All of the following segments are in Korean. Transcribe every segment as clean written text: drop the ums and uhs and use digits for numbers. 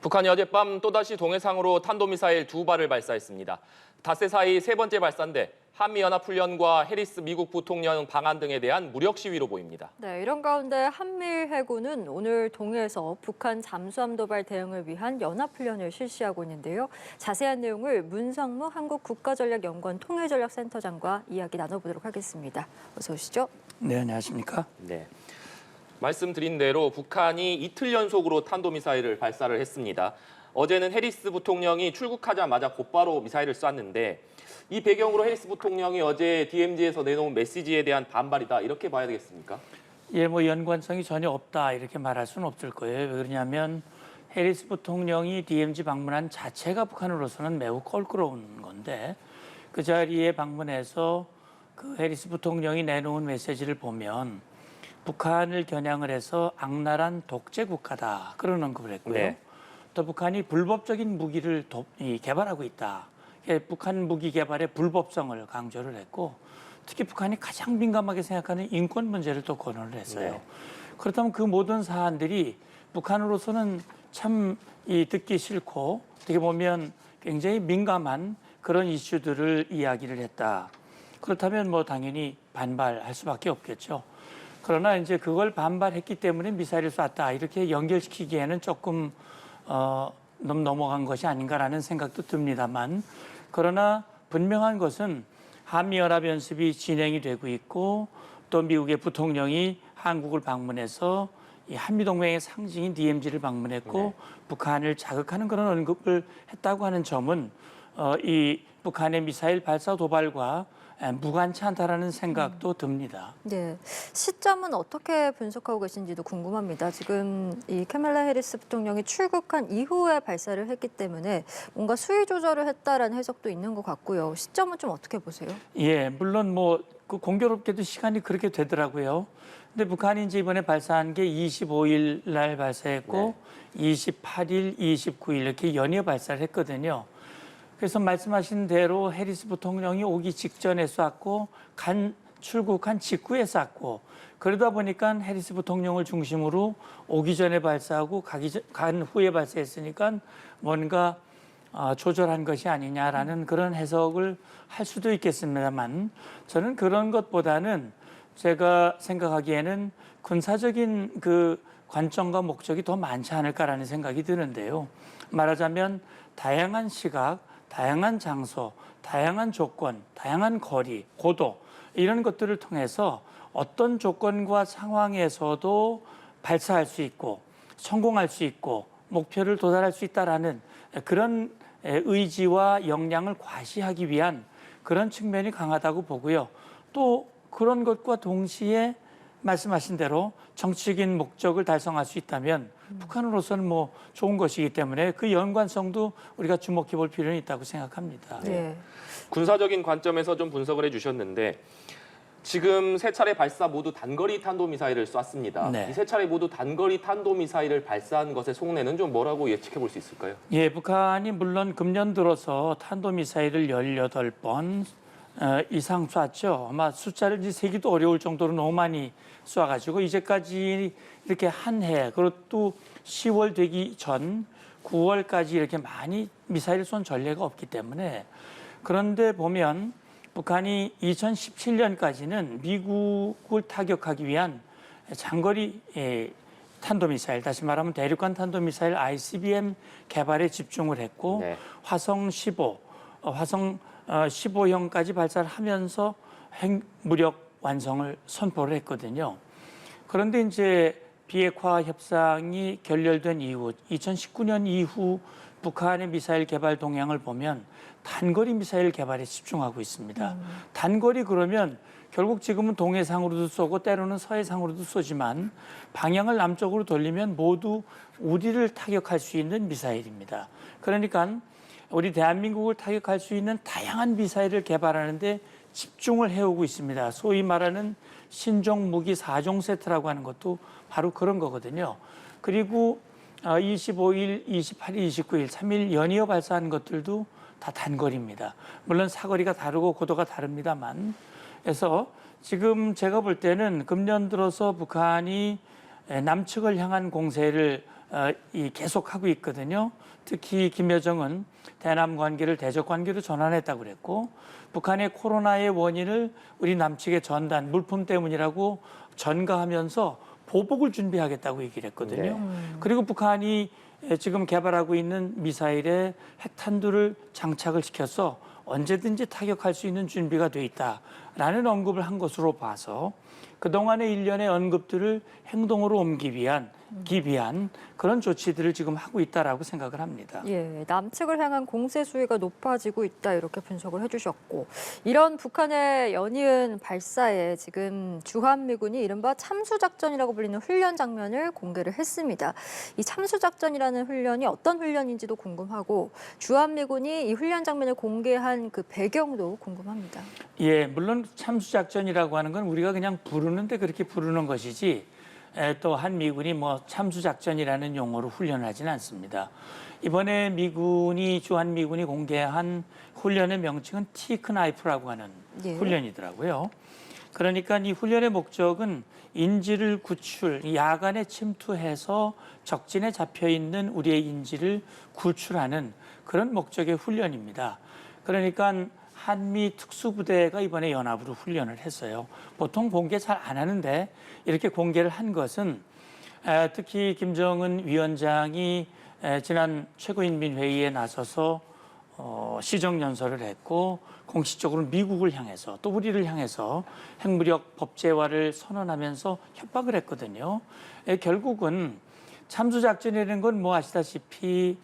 북한이 어젯밤 또다시 동해상으로 탄도미사일 2발을 발사했습니다. 닷새 사이 세 번째 발사인데 한미연합훈련과 해리스 미국 부통령 방한 등에 대한 무력 시위로 보입니다. 네, 이런 가운데 한미일 해군은 오늘 동해에서 북한 잠수함 도발 대응을 위한 연합훈련을 실시하고 있는데요. 자세한 내용을 문상무 한국국가전략연구원 통일전략센터장과 이야기 나눠보도록 하겠습니다. 어서 오시죠. 네, 안녕하십니까? 네. 말씀드린 대로 북한이 이틀 연속으로 탄도미사일을 발사를 했습니다. 어제는 해리스 부통령이 출국하자마자 곧바로 미사일을 쐈는데 이 배경으로 해리스 부통령이 어제 DMZ에서 내놓은 메시지에 대한 반발이다 이렇게 봐야 되겠습니까? 예, 뭐 연관성이 전혀 없다 이렇게 말할 수는 없을 거예요. 왜 그러냐면 해리스 부통령이 DMZ 방문한 자체가 북한으로서는 매우 껄끄러운 건데 그 자리에 방문해서 그 해리스 부통령이 내놓은 메시지를 보면 북한을 겨냥을 해서 악랄한 독재 국가다 그런 언급을 했고요. 네. 또 북한이 불법적인 무기를 개발하고 있다. 북한 무기 개발의 불법성을 강조를 했고 특히 북한이 가장 민감하게 생각하는 인권 문제를 또 권유를 했어요. 네. 그렇다면 그 모든 사안들이 북한으로서는 참 듣기 싫고 어떻게 보면 굉장히 민감한 그런 이슈들을 이야기를 했다. 그렇다면 뭐 당연히 반발할 수밖에 없겠죠. 그러나 이제 그걸 반발했기 때문에 미사일을 쐈다 이렇게 연결시키기에는 조금 너무 넘어간 것이 아닌가라는 생각도 듭니다만 그러나 분명한 것은 한미연합연습이 진행이 되고 있고 또 미국의 부통령이 한국을 방문해서 이 한미동맹의 상징인 DMZ를 방문했고 네. 북한을 자극하는 그런 언급을 했다고 하는 점은 이 북한의 미사일 발사 도발과 무관치 않다라는 생각도 듭니다. 네, 시점은 어떻게 분석하고 계신지도 궁금합니다. 지금 이 카멜라 해리스 부통령이 출국한 이후에 발사를 했기 때문에 뭔가 수위 조절을 했다라는 해석도 있는 것 같고요. 시점은 좀 어떻게 보세요? 예, 물론 뭐 그 공교롭게도 시간이 그렇게 되더라고요. 근데 북한이 이제 이번에 발사한 게 25일 날 발사했고 28일, 29일 이렇게 연이어 발사를 했거든요. 그래서 말씀하신 대로 해리스 부통령이 오기 직전에 쐈고 출국한 직후에 쐈고 그러다 보니까 해리스 부통령을 중심으로 오기 전에 발사하고 간 후에 발사했으니까 뭔가 조절한 것이 아니냐라는 그런 해석을 할 수도 있겠습니다만 저는 그런 것보다는 제가 생각하기에는 군사적인 그 관점과 목적이 더 많지 않을까라는 생각이 드는데요. 말하자면 다양한 시각, 다양한 장소, 다양한 조건, 다양한 거리, 고도 이런 것들을 통해서 어떤 조건과 상황에서도 발사할 수 있고 성공할 수 있고 목표를 도달할 수 있다라는 그런 의지와 역량을 과시하기 위한 그런 측면이 강하다고 보고요. 또 그런 것과 동시에 말씀하신 대로 정치적인 목적을 달성할 수 있다면 북한으로서는 뭐 좋은 것이기 때문에 그 연관성도 우리가 주목해 볼 필요는 있다고 생각합니다. 네. 군사적인 관점에서 좀 분석을 해주셨는데 지금 세 차례 발사 모두 단거리 탄도미사일을 쐈습니다. 네. 이 세 차례 모두 단거리 탄도미사일을 발사한 것의 속내는 좀 뭐라고 예측해 볼 수 있을까요? 예, 북한이 물론 금년 들어서 탄도미사일을 18번 이상 쐈죠. 아마 숫자를 이제 세기도 어려울 정도로 너무 많이 쏴가지고 이제까지 이렇게 한 해, 그것도 10월 되기 전 9월까지 이렇게 많이 미사일을 쏜 전례가 없기 때문에 그런데 보면 북한이 2017년까지는 미국을 타격하기 위한 장거리 탄도미사일, 다시 말하면 대륙간 탄도미사일 ICBM 개발에 집중을 했고 네. 화성 15형까지 발사를 하면서 핵무력 완성을 선포를 했거든요. 그런데 이제 비핵화 협상이 결렬된 이후 2019년 이후 북한의 미사일 개발 동향을 보면 단거리 미사일 개발에 집중하고 있습니다. 단거리 그러면 결국 지금은 동해상으로도 쏘고 때로는 서해상으로도 쏘지만 방향을 남쪽으로 돌리면 모두 우리를 타격할 수 있는 미사일입니다. 그러니까 우리 대한민국을 타격할 수 있는 다양한 미사일을 개발하는데 집중을 해오고 있습니다. 소위 말하는 신종 무기 4종 세트라고 하는 것도 바로 그런 거거든요. 그리고 25일, 28일, 29일, 3일 연이어 발사한 것들도 다 단거리입니다. 물론 사거리가 다르고 고도가 다릅니다만. 그래서 지금 제가 볼 때는 금년 들어서 북한이 남측을 향한 공세를 계속하고 있거든요. 특히 김여정은 대남 관계를 대적 관계로 전환했다고 그랬고 북한의 코로나의 원인을 우리 남측의 전단, 물품 때문이라고 전가하면서 보복을 준비하겠다고 얘기를 했거든요. 그리고 북한이 지금 개발하고 있는 미사일에 핵탄두를 장착을 시켜서 언제든지 타격할 수 있는 준비가 돼 있다라는 언급을 한 것으로 봐서 그동안의 일련의 언급들을 행동으로 옮기기 위한 그런 조치들을 지금 하고 있다라고 생각을 합니다. 예, 남측을 향한 공세 수위가 높아지고 있다 이렇게 분석을 해주셨고 이런 북한의 연이은 발사에 지금 주한미군이 이른바 참수작전이라고 불리는 훈련 장면을 공개를 했습니다. 이 참수작전이라는 훈련이 어떤 훈련인지도 궁금하고 주한미군이 이 훈련 장면을 공개한 그 배경도 궁금합니다. 예, 물론 참수작전이라고 하는 건 우리가 그냥 부르는데 그렇게 부르는 것이지 또 한 미군이 뭐 참수작전이라는 용어로 훈련을 하지는 않습니다. 이번에 주한미군이 공개한 훈련의 명칭은 티크나이프라고 하는 예. 훈련이더라고요. 그러니까 이 훈련의 목적은 인지를 야간에 침투해서 적진에 잡혀 있는 우리의 인지를 구출하는 그런 목적의 훈련입니다. 그러니까 한미 특수부대가 이번에 연합으로 훈련을 했어요. 보통 공개 잘 안 하는데 이렇게 공개를 한 것은 특히 김정은 위원장이 지난 최고인민회의에 나서서 시정연설을 했고 공식적으로 미국을 향해서 또 우리를 향해서 핵무력 법제화를 선언하면서 협박을 했거든요. 결국은 참수작전이라는 건 뭐 아시다시피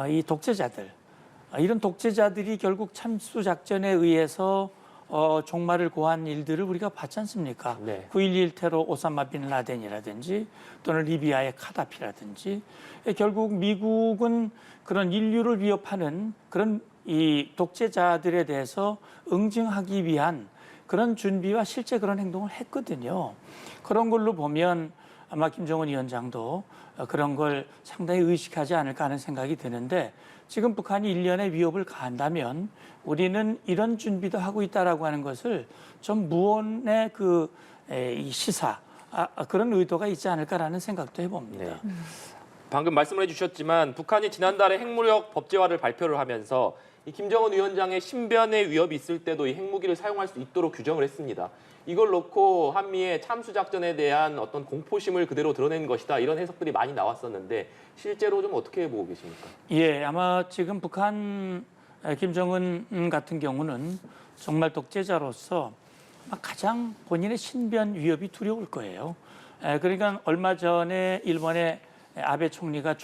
이 독재자들 이런 독재자들이 결국 참수작전에 의해서 종말을 고한 일들을 우리가 봤지 않습니까? 네. 9.11 테러 오사마 빈 라덴이라든지 또는 리비아의 카다피라든지 결국 미국은 그런 인류를 위협하는 그런 이 독재자들에 대해서 응징하기 위한 그런 준비와 실제 그런 행동을 했거든요. 그런 걸로 보면 아마 김정은 위원장도 그런 걸 상당히 의식하지 않을까 하는 생각이 드는데 지금 북한이 일련의 위협을 가한다면 우리는 이런 준비도 하고 있다라고 하는 것을 좀 무언의 이 시사 그런 의도가 있지 않을까라는 생각도 해봅니다. 네. 방금 말씀을 해주셨지만 북한이 지난달에 핵무력 법제화를 발표를 하면서 이 김정은 위원장의 신변의 위협이 있을 때도 이 핵무기를 사용할 수 있도록 규정을 했습니다. 이걸 놓고 한미의 참수작전에 대한 어떤 공포심을 그대로 드러낸 것이다. 이런 해석들이 많이 나왔었는데 실제로 좀 어떻게 보고 계십니까? 예, 아마 지금 북한 김정은 같은 경우는 정말 독재자로서 가장 본인의 신변 위협이 두려울 거예요. 그러니까 얼마 전에 일본의 아베 총리가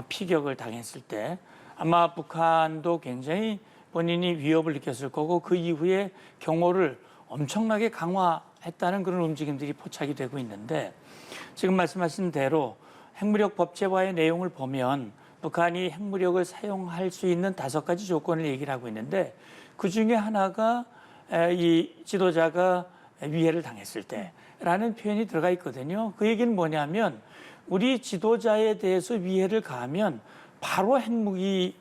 피격을 당했을 때 아마 북한도 굉장히 본인이 위협을 느꼈을 거고 그 이후에 경호를 엄청나게 강화했다는 그런 움직임들이 포착이 되고 있는데 지금 말씀하신 대로 핵무력 법제화의 내용을 보면 북한이 핵무력을 사용할 수 있는 5가지 조건을 얘기를 하고 있는데 그중에 하나가 이 지도자가 위해를 당했을 때라는 표현이 들어가 있거든요. 그 얘기는 뭐냐면 우리 지도자에 대해서 위해를 가하면 바로 핵무기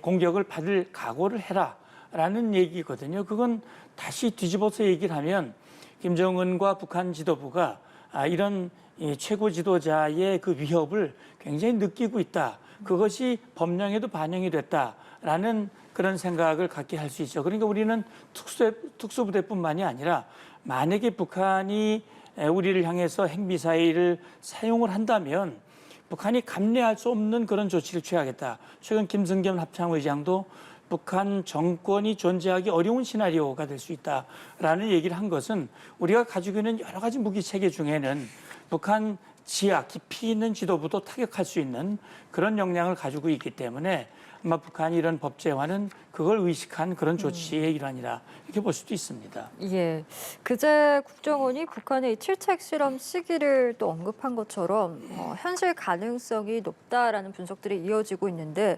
공격을 받을 각오를 해라라는 얘기거든요. 그건 다시 뒤집어서 얘기를 하면 김정은과 북한 지도부가 이런 최고 지도자의 그 위협을 굉장히 느끼고 있다. 그것이 법령에도 반영이 됐다라는 그런 생각을 갖게 할 수 있죠. 그러니까 우리는 특수부대뿐만이 아니라 만약에 북한이 우리를 향해서 핵미사일을 사용을 한다면 북한이 감내할 수 없는 그런 조치를 취하겠다. 최근 김승겸 합참의장도 북한 정권이 존재하기 어려운 시나리오가 될 수 있다라는 얘기를 한 것은 우리가 가지고 있는 여러 가지 무기 체계 중에는 북한 지하 깊이 있는 지도부도 타격할 수 있는 그런 역량을 가지고 있기 때문에 아마 북한이 이런 법제화는 그걸 의식한 그런 조치의 일환이라 이렇게 볼 수도 있습니다. 예, 그제 국정원이 북한의 이 7차 핵실험 시기를 또 언급한 것처럼 현실 가능성이 높다라는 분석들이 이어지고 있는데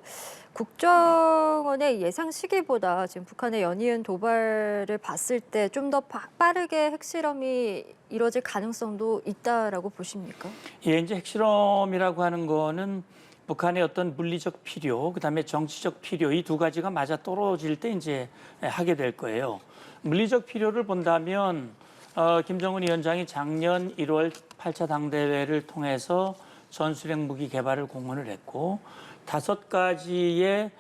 국정원의 예상 시기보다 지금 북한의 연이은 도발을 봤을 때 좀 더 빠르게 핵실험이 이뤄질 가능성도 있다라고 보십니까? 예, 이제 핵실험이라고 하는 거는 북한의 어떤 물리적 필요, 그다음에 정치적 필요 이 2가지가 맞아 떨어질 때 이제 하게 될 거예요. 물리적 필요를 본다면 김정은 위원장이 작년 1월 8차 당대회를 통해서 전술핵 무기 개발을 공언을 했고 5가지의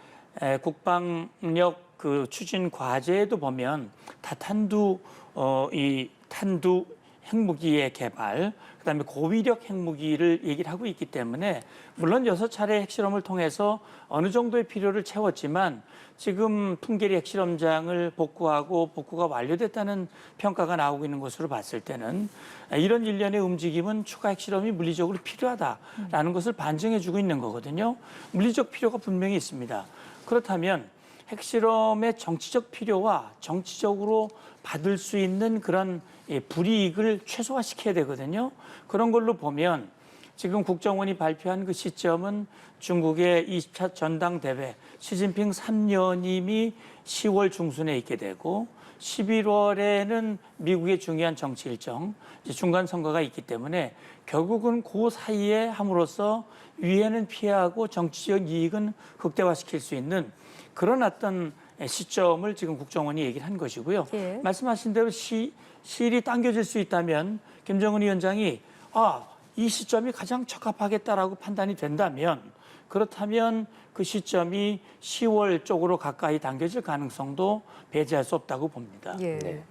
국방력 그 추진 과제에도 보면 다 탄두 핵무기의 개발, 그다음에 고위력 핵무기를 얘기를 하고 있기 때문에 물론 6차례 핵실험을 통해서 어느 정도의 필요를 채웠지만 지금 풍계리 핵실험장을 복구가 완료됐다는 평가가 나오고 있는 것으로 봤을 때는 이런 일련의 움직임은 추가 핵실험이 물리적으로 필요하다라는 것을 반증해주고 있는 거거든요. 물리적 필요가 분명히 있습니다. 그렇다면 핵실험의 정치적 필요와 정치적으로 받을 수 있는 그런 불이익을 최소화시켜야 되거든요. 그런 걸로 보면 지금 국정원이 발표한 그 시점은 중국의 20차 전당대회 시진핑 3년임이 10월 중순에 있게 되고 11월에는 미국의 중요한 정치 일정, 중간 선거가 있기 때문에 결국은 그 사이에 함으로써 위해는 피하고 정치적 이익은 극대화시킬 수 있는 그런 어떤 시점을 지금 국정원이 얘기를 한 것이고요. 예. 말씀하신 대로 실이 당겨질 수 있다면 김정은 위원장이 이 시점이 가장 적합하겠다라고 판단이 된다면 그렇다면 그 시점이 10월 쪽으로 가까이 당겨질 가능성도 배제할 수 없다고 봅니다. 예. 네.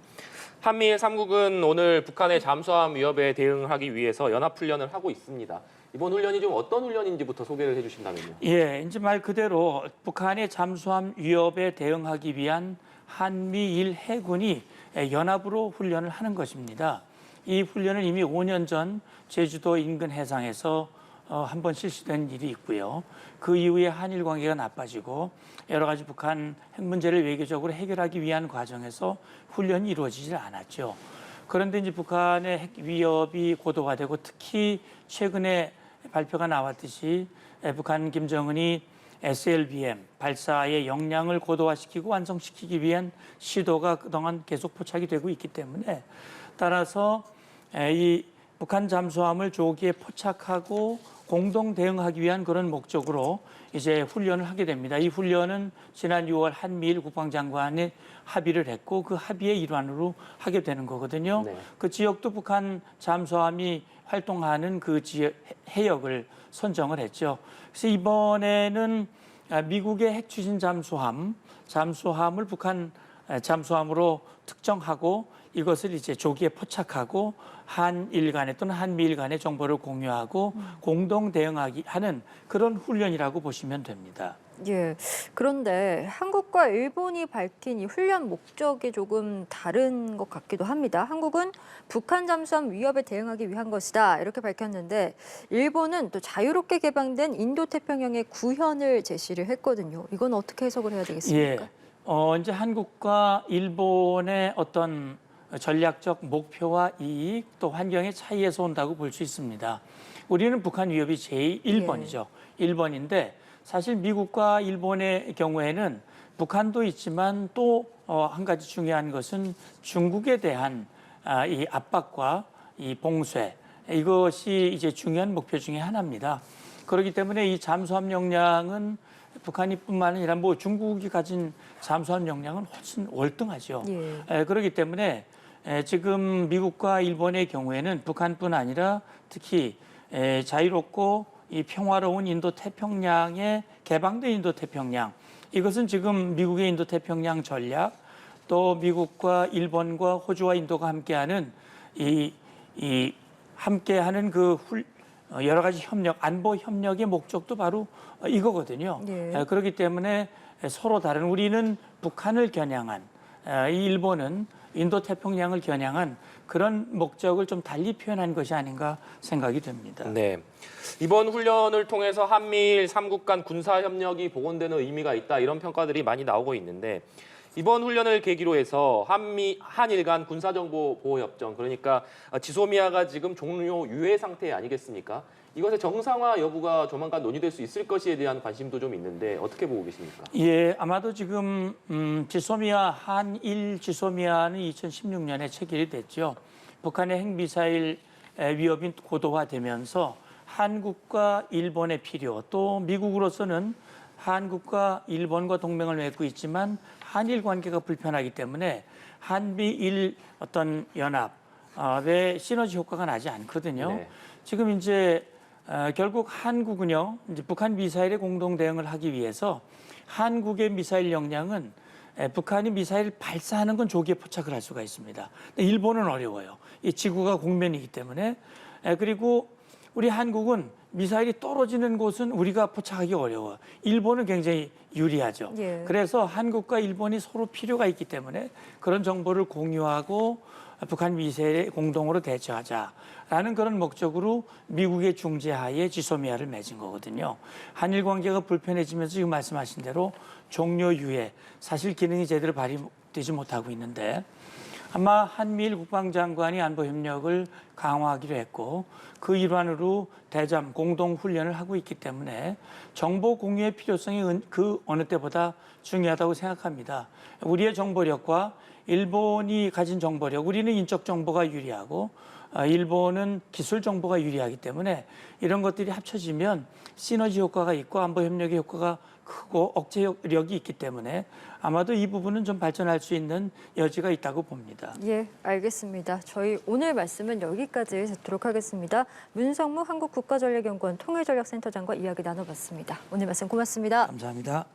한미일 3국은 오늘 북한의 잠수함 위협에 대응하기 위해서 연합훈련을 하고 있습니다. 이번 훈련이 좀 어떤 훈련인지부터 소개를 해주신다면요. 예, 이제 말 그대로 북한의 잠수함 위협에 대응하기 위한 한미일 해군이 연합으로 훈련을 하는 것입니다. 이 훈련은 이미 5년 전 제주도 인근 해상에서 한 번 실시된 일이 있고요. 그 이후에 한일 관계가 나빠지고 여러 가지 북한 핵 문제를 외교적으로 해결하기 위한 과정에서 훈련이 이루어지질 않았죠. 그런데 이제 북한의 핵 위협이 고도화되고 특히 최근에 발표가 나왔듯이 북한 김정은이 SLBM 발사의 역량을 고도화시키고 완성시키기 위한 시도가 그동안 계속 포착이 되고 있기 때문에 따라서 이 북한 잠수함을 조기에 포착하고 공동 대응하기 위한 그런 목적으로 이제 훈련을 하게 됩니다. 이 훈련은 지난 6월 한미일 국방장관이 합의를 했고 그 합의의 일환으로 하게 되는 거거든요. 네. 그 지역도 북한 잠수함이 활동하는 그 지역 해역을 선정을 했죠. 그래서 이번에는 미국의 핵 추진 잠수함을 북한 잠수함으로 특정하고 이것을 이제 조기에 포착하고 한일 간에 또는 한미일 간의 정보를 공유하고 공동 대응하기 하는 그런 훈련이라고 보시면 됩니다. 예. 그런데 한국과 일본이 밝힌 이 훈련 목적이 조금 다른 것 같기도 합니다. 한국은 북한 잠수함 위협에 대응하기 위한 것이다 이렇게 밝혔는데 일본은 또 자유롭게 개방된 인도태평양의 구현을 제시를 했거든요. 이건 어떻게 해석을 해야 되겠습니까? 예. 이제 한국과 일본의 어떤 전략적 목표와 이익 또 환경의 차이에서 온다고 볼 수 있습니다. 우리는 북한 위협이 제1번이죠. 1번인데 사실 미국과 일본의 경우에는 북한도 있지만 또 한 가지 중요한 것은 중국에 대한 이 압박과 이 봉쇄 이것이 이제 중요한 목표 중에 하나입니다. 그렇기 때문에 이 잠수함 역량은 북한이뿐만 아니라 뭐 중국이 가진 잠수함 역량은 훨씬 월등하죠. 예. 그렇기 때문에 지금 미국과 일본의 경우에는 북한뿐 아니라 특히 자유롭고 이 평화로운 인도태평양의 개방된 인도태평양 이것은 지금 미국의 인도태평양 전략 또 미국과 일본과 호주와 인도가 함께하는 이 함께하는 그 여러 가지 협력 안보 협력의 목적도 바로 이거거든요. 예. 그렇기 때문에 서로 다른 우리는 북한을 겨냥한 이 일본은 인도태평양을 겨냥한 그런 목적을 좀 달리 표현한 것이 아닌가 생각이 듭니다. 네. 이번 훈련을 통해서 한미일 3국 간 군사 협력이 복원되는 의미가 있다 이런 평가들이 많이 나오고 있는데 이번 훈련을 계기로 해서 한일 간 군사정보 보호 협정 그러니까 지소미아가 지금 종료 유예 상태 아니겠습니까? 이것의 정상화 여부가 조만간 논의될 수 있을 것에 대한 관심도 좀 있는데 어떻게 보고 계십니까? 예, 아마도 지금 지소미아 한일 지소미아는 2016년에 체결이 됐죠. 북한의 핵미사일 위협이 고도화되면서 한국과 일본의 필요 또 미국으로서는 한국과 일본과 동맹을 맺고 있지만 한일 관계가 불편하기 때문에 한미일 어떤 연합의 시너지 효과가 나지 않거든요. 네. 지금 이제 결국 한국은요, 이제 북한 미사일에 공동 대응을 하기 위해서 한국의 미사일 역량은 북한이 미사일 발사하는 건 조기에 포착을 할 수가 있습니다. 근데 일본은 어려워요. 이 지구가 공면이기 때문에. 그리고 우리 한국은 미사일이 떨어지는 곳은 우리가 포착하기 어려워. 일본은 굉장히 유리하죠. 예. 그래서 한국과 일본이 서로 필요가 있기 때문에 그런 정보를 공유하고 북한 미사일에 공동으로 대처하자라는 그런 목적으로 미국의 중재하에 지소미아를 맺은 거거든요. 한일 관계가 불편해지면서 지금 말씀하신 대로 종료 이후에 사실 기능이 제대로 발휘되지 못하고 있는데 아마 한미일 국방장관이 안보 협력을 강화하기로 했고 그 일환으로 대잠 공동훈련을 하고 있기 때문에 정보 공유의 필요성이 그 어느 때보다 중요하다고 생각합니다. 우리의 정보력과 일본이 가진 정보력, 우리는 인적 정보가 유리하고 일본은 기술 정보가 유리하기 때문에 이런 것들이 합쳐지면 시너지 효과가 있고 안보 협력의 효과가 크고 억제력이 있기 때문에 아마도 이 부분은 좀 발전할 수 있는 여지가 있다고 봅니다. 예, 알겠습니다. 저희 오늘 말씀은 여기까지 듣도록 하겠습니다. 문성무 한국국가전략연구원 통일전략센터장과 이야기 나눠봤습니다. 오늘 말씀 고맙습니다. 감사합니다.